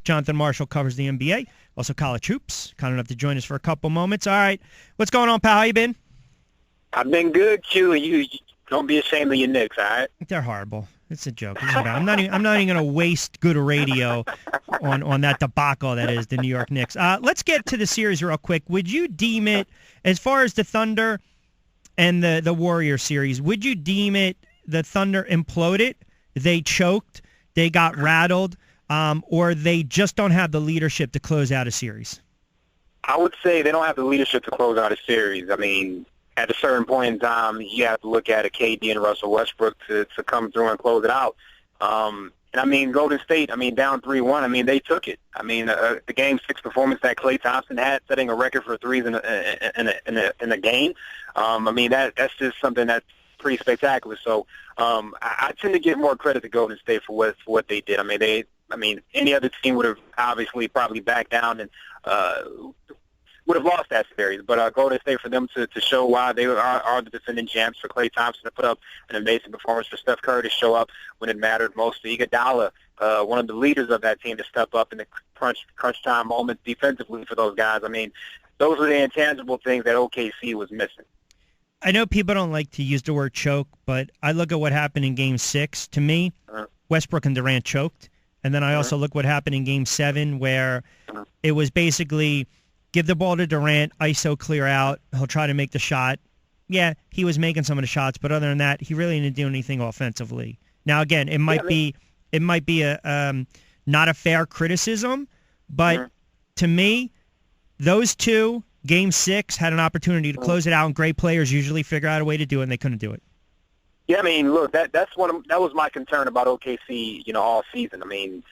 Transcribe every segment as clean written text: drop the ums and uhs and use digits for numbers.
Jonathan Marshall covers the NBA, also college hoops. Kind enough to join us for a couple moments. All right, what's going on, pal? How you been? I've been good, Q, and you don't be ashamed of your Knicks, all right? They're horrible. It's a joke. I'm not even going to waste good radio on that debacle that is the New York Knicks. Let's get to the series real quick. Would you deem it, as far as the Thunder and the Warrior series, would you deem it the Thunder imploded, they choked, they got rattled, or they just don't have the leadership to close out a series? I would say they don't have the leadership to close out a series. I mean, at a certain point in time, you have to look at a KD and Russell Westbrook to come through and close it out. And, I mean, Golden State, I mean, down 3-1, I mean, they took it. I mean, the Game 6 performance that Klay Thompson had, setting a record for threes in a game, I mean, that's just something that's pretty spectacular. So I tend to give more credit to Golden State for what they did. I mean, any other team would have obviously probably backed down and would have lost that series. But Golden State, for them to show why they are the defending champs, for Klay Thompson to put up an amazing performance, for Steph Curry to show up when it mattered most, for Iguodala, one of the leaders of that team, to step up in the crunch time moments defensively for those guys. I mean, those are the intangible things that OKC was missing. I know people don't like to use the word choke, but I look at what happened in Game 6. To me, Westbrook and Durant choked. And then I also look what happened in Game 7, where it was basically give the ball to Durant, ISO clear out, he'll try to make the shot. Yeah, he was making some of the shots, but other than that, he really didn't do anything offensively. Now, again, it might be a not a fair criticism, but to me, those two, Game 6, had an opportunity to close it out, and great players usually figure out a way to do it, and they couldn't do it. Yeah, I mean, look, that was my concern about OKC, all season. I mean,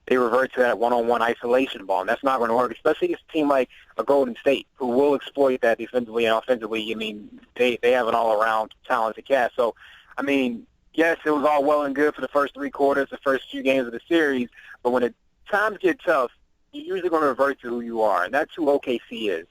they revert to that one-on-one isolation ball, and that's not going to work, especially against a team like a Golden State, who will exploit that defensively and offensively. I mean, they have an all-around talented cast. So, I mean, yes, it was all well and good for the first 3 quarters, the first few games of the series, but when times get tough, you're usually going to revert to who you are, and that's who OKC is.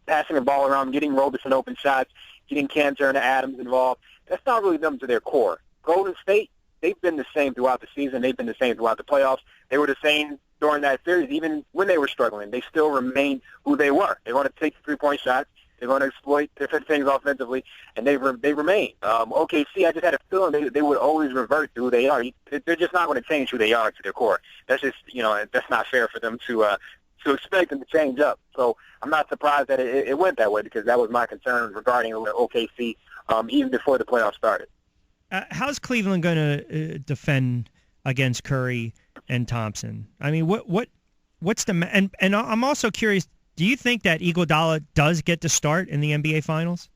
Passing the ball around, getting Roberson open shots, getting Cantor and Adams involved, that's not really them to their core. Golden State, they've been the same throughout the season. They've been the same throughout the playoffs. They were the same during that series, even when they were struggling. They still remain who they were. They're going to take the three-point shots. They're going to exploit different things offensively, and they remain. OKC, I just had a feeling they would always revert to who they are. They're just not going to change who they are to their core. That's just, that's not fair for them to expect them to change up. So I'm not surprised that it went that way, because that was my concern regarding OKC even before the playoffs started. How's Cleveland going to defend against Curry and Thompson? I mean, what's the and I'm also curious. Do you think that Iguodala does get to start in the NBA Finals?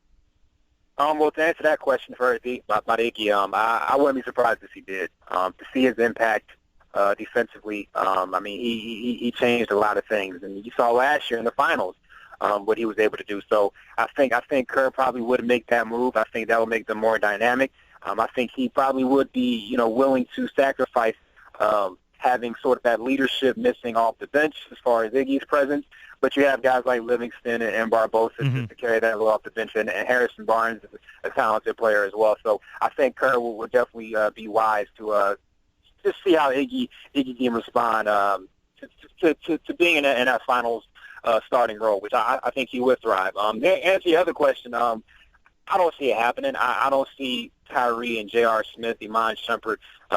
Well, to answer that question first, about Iggy, I wouldn't be surprised if he did. To see his impact defensively, I mean, he changed a lot of things, and you saw last year in the finals what he was able to do. So I think Kerr probably would make that move. I think that would make them more dynamic. I think he probably would be, willing to sacrifice having sort of that leadership missing off the bench as far as Iggy's presence. But you have guys like Livingston and Barbosa to carry that off the bench, and Harrison Barnes is a talented player as well. So I think Kerr will definitely be wise to just see how Iggy can respond to being in that finals starting role, which I think he would thrive. To answer your other question, I don't see it happening. I don't see Kyrie and J.R. Smith, Iman Shumpert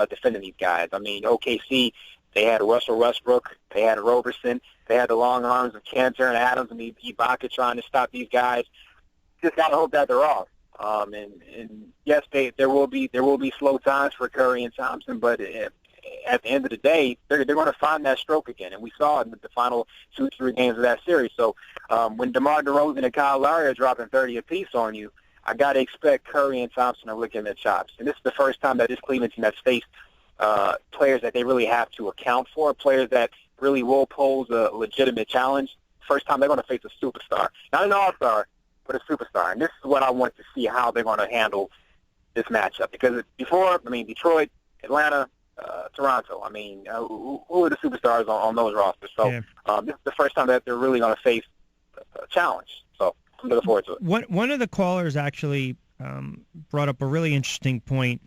defending these guys. I mean, OKC, they had Russell Westbrook, they had Roberson, they had the long arms of Cantor and Adams and Ibaka trying to stop these guys. Just got to hope that they're off. And yes, there will be slow times for Curry and Thompson, but at the end of the day, they're going to find that stroke again, and we saw it in the final 2-3 games of that series. So when DeMar DeRozan and Kyle Lowry are dropping 30 apiece on you, I got to expect Curry and Thompson are licking their chops. And this is the first time that this Cleveland team has faced players that they really have to account for, players that really will pose a legitimate challenge. First time they're going to face a superstar, not an all-star, but a superstar. And this is what I want to see, how they're going to handle this matchup. Because before, I mean, Detroit, Atlanta, Toronto, I mean, who are the superstars on those rosters? So this is the first time that they're really going to face a challenge. So I'm looking forward to it. One of the callers actually brought up a really interesting point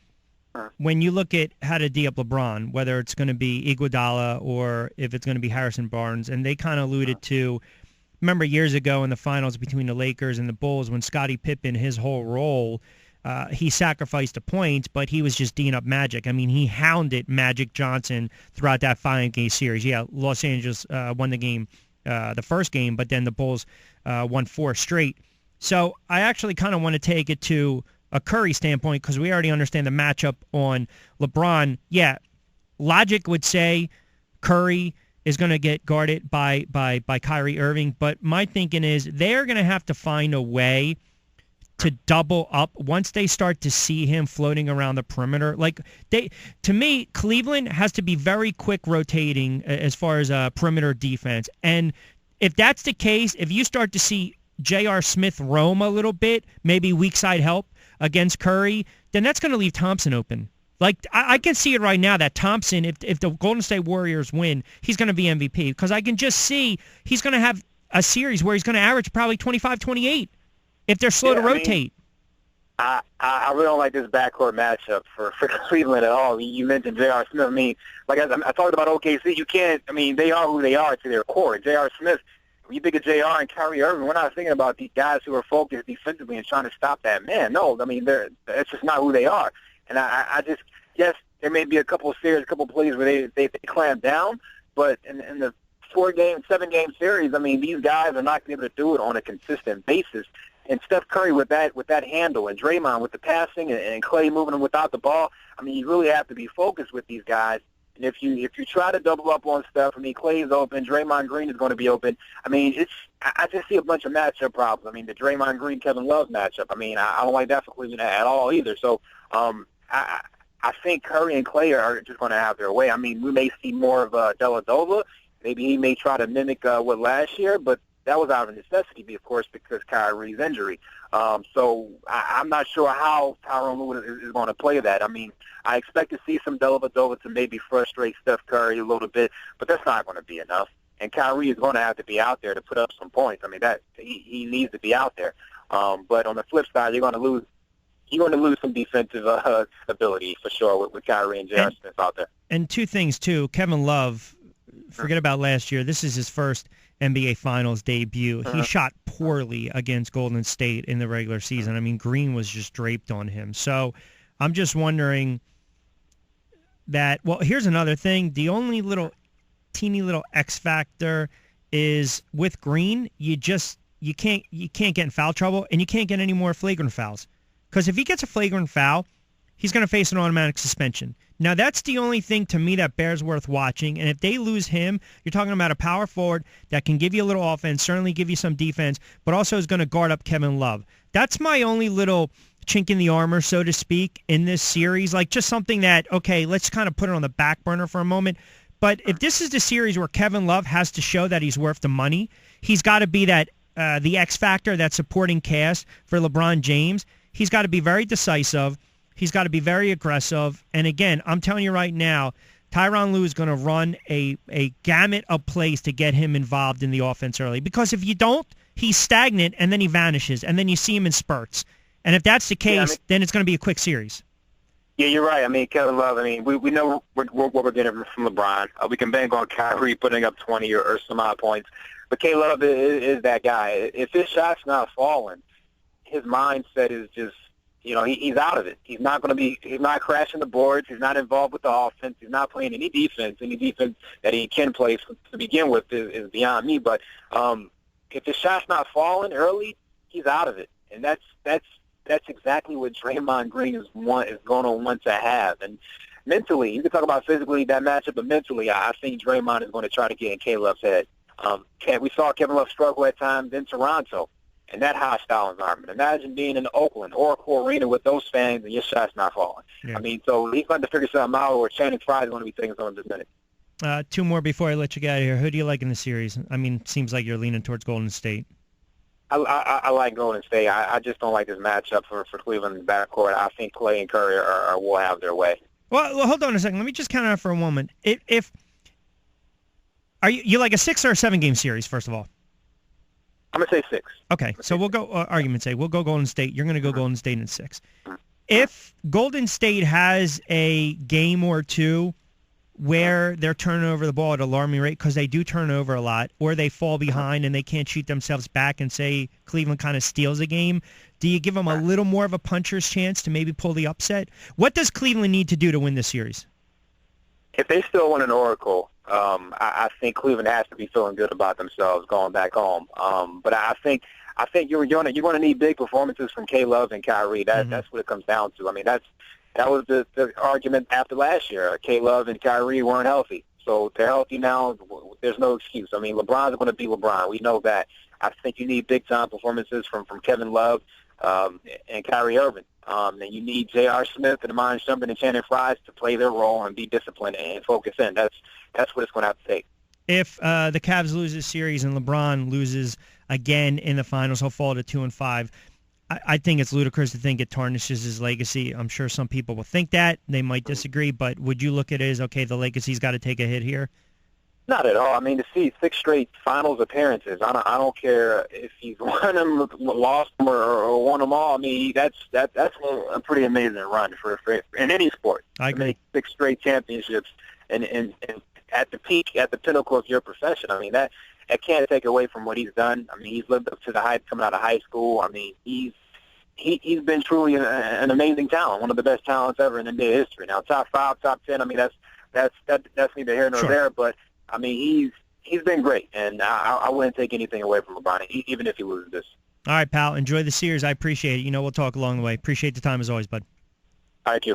when you look at how to D up LeBron, whether it's going to be Iguodala or if it's going to be Harrison Barnes, and they kind of alluded to, remember years ago in the finals between the Lakers and the Bulls when Scottie Pippen, his whole role, he sacrificed the points, but he was just D'ing up Magic. I mean, he hounded Magic Johnson throughout that 5-game series. Yeah, Los Angeles won the game, the first game, but then the Bulls won 4 straight. So I actually kind of want to take it to a Curry standpoint because we already understand the matchup on LeBron. Yeah, logic would say Curry is going to get guarded by Kyrie Irving, but my thinking is they're going to have to find a way to double up once they start to see him floating around the perimeter. Like to me, Cleveland has to be very quick rotating as far as perimeter defense. And if that's the case, if you start to see J.R. Smith roam a little bit, maybe weak side help against Curry, then that's going to leave Thompson open. Like, I can see it right now that Thompson, if the Golden State Warriors win, he's going to be MVP because I can just see he's going to have a series where he's going to average probably 25, 28 if they're slow to rotate. I really don't like this backcourt matchup for Cleveland at all. You mentioned J.R. Smith. I mean, like I talked about OKC, you can't, I mean, they are who they are to their core. J.R. Smith, when you think of J.R. and Kyrie Irving, we're not thinking about these guys who are focused defensively and trying to stop that man. No, I mean, that's just not who they are. And I just, yes, there may be a couple of series, a couple of plays where they clamp down, but in the 7-game series, I mean, these guys are not going to be able to do it on a consistent basis. And Steph Curry with that handle, and Draymond with the passing, and Clay moving them without the ball. I mean, you really have to be focused with these guys. And if you try to double up on Steph, I mean, Clay is open, Draymond Green is going to be open. I mean, I just see a bunch of matchup problems. I mean, the Draymond Green Kevin Love matchup. I mean, I don't like that for Cleveland at all either. So I think Curry and Clay are just going to have their way. I mean, we may see more of Dellavedova. Maybe he may try to mimic what last year, but that was out of necessity, of course, because Kyrie's injury. So I'm not sure how Tyronn Lue is going to play that. I mean, I expect to see some Dellavedova to maybe frustrate Steph Curry a little bit, but that's not going to be enough. And Kyrie is going to have to be out there to put up some points. I mean, that he needs to be out there. But on the flip side, you're going to lose some defensive ability for sure with Kyrie and J.R. Smith out there. And two things, too. Kevin Love, forget about last year. This is his first NBA Finals debut. He shot poorly against Golden State in the regular season. I mean, Green was just draped on him. So I'm just wondering that, well, here's another thing. The only teeny little X factor is with Green, you can't get in foul trouble, and you can't get any more flagrant fouls. Because if he gets a flagrant foul, he's going to face an automatic suspension. Now, that's the only thing to me that bears worth watching. And if they lose him, you're talking about a power forward that can give you a little offense, certainly give you some defense, but also is going to guard up Kevin Love. That's my only little chink in the armor, so to speak, in this series. Like just something that, okay, let's kind of put it on the back burner for a moment. But if this is the series where Kevin Love has to show that he's worth the money, he's got to be that the X factor, that supporting cast for LeBron James. He's got to be very decisive. He's got to be very aggressive. And again, I'm telling you right now, Tyronn Lue is going to run a gamut of plays to get him involved in the offense early. Because if you don't, he's stagnant, and then he vanishes, and then you see him in spurts. And if that's the case, then it's going to be a quick series. Yeah, you're right. I mean, Kevin Love, I mean, we know what we're getting from LeBron. We can bank on Kyrie putting up 20 or some odd points. But K-Love is that guy. If his shot's not falling, his mindset is just, you know, he's out of it. He's not crashing the boards. He's not involved with the offense. He's not playing any defense. Any defense that he can play to begin with is beyond me. But if his shot's not falling early, he's out of it. And that's exactly what Draymond Green is going to want to have. And mentally, you can talk about physically that matchup, but mentally, I think Draymond is going to try to get in K-Love's head. We saw Kevin Love struggle at times in Toronto in that hostile environment. Imagine being in Oakland, Oracle Arena with those fans and your shot's not falling. Yeah. I mean, so he's going to figure something out, or Channing Frye is going to be taking some of this minute. Two more before I let you get out of here. Who do you like in the series? I mean, it seems like you're leaning towards Golden State. I like Golden State. I just don't like this matchup for Cleveland's backcourt. I think Clay and Curry will have their way. Well, hold on a second. Let me just count out for a moment. Are you like a 6 or a 7-game series, first of all? I'm going to say 6. Okay, so we'll go, argument's sake, we'll go Golden State. You're going to go Golden State in 6. If Golden State has a game or two where they're turning over the ball at an alarming rate, because they do turn over a lot, or they fall behind and they can't shoot themselves back and say Cleveland kind of steals a game, do you give them a little more of a puncher's chance to maybe pull the upset? What does Cleveland need to do to win this series? If they still want an Oracle, I think Cleveland has to be feeling good about themselves going back home. But I think you're going to need big performances from K. Love and Kyrie. That's what it comes down to. I mean, that was the argument after last year. K. Love and Kyrie weren't healthy. So they're healthy now. There's no excuse. I mean, LeBron's going to be LeBron. We know that. I think you need big-time performances from Kevin Love and Kyrie Irving. And you need J.R. Smith and Amon Shumpert and Channing Frye to play their role and be disciplined and focus in. That's what it's going to have to take. If the Cavs lose this series and LeBron loses again in the finals, he'll fall to 2-5. I think it's ludicrous to think it tarnishes his legacy. I'm sure some people will think that. They might disagree, but would you look at it as, okay, the legacy's got to take a hit here? Not at all. I mean, to see 6 straight finals appearances, I don't care if he's won them, lost them, or won them all. I mean, that's a pretty amazing run for in any sport. I agree. I mean, 6 straight championships, and at the peak, at the pinnacle of your profession. I mean, that can't take away from what he's done. I mean, he's lived up to the hype coming out of high school. I mean, he's been truly an amazing talent, one of the best talents ever in NBA history. Now, top 5, top 10. I mean, that's neither here nor there, but. I mean, he's been great, and I wouldn't take anything away from LeBron, even if he loses this. All right, pal. Enjoy the series. I appreciate it. We'll talk along the way. Appreciate the time as always, bud. All right, you.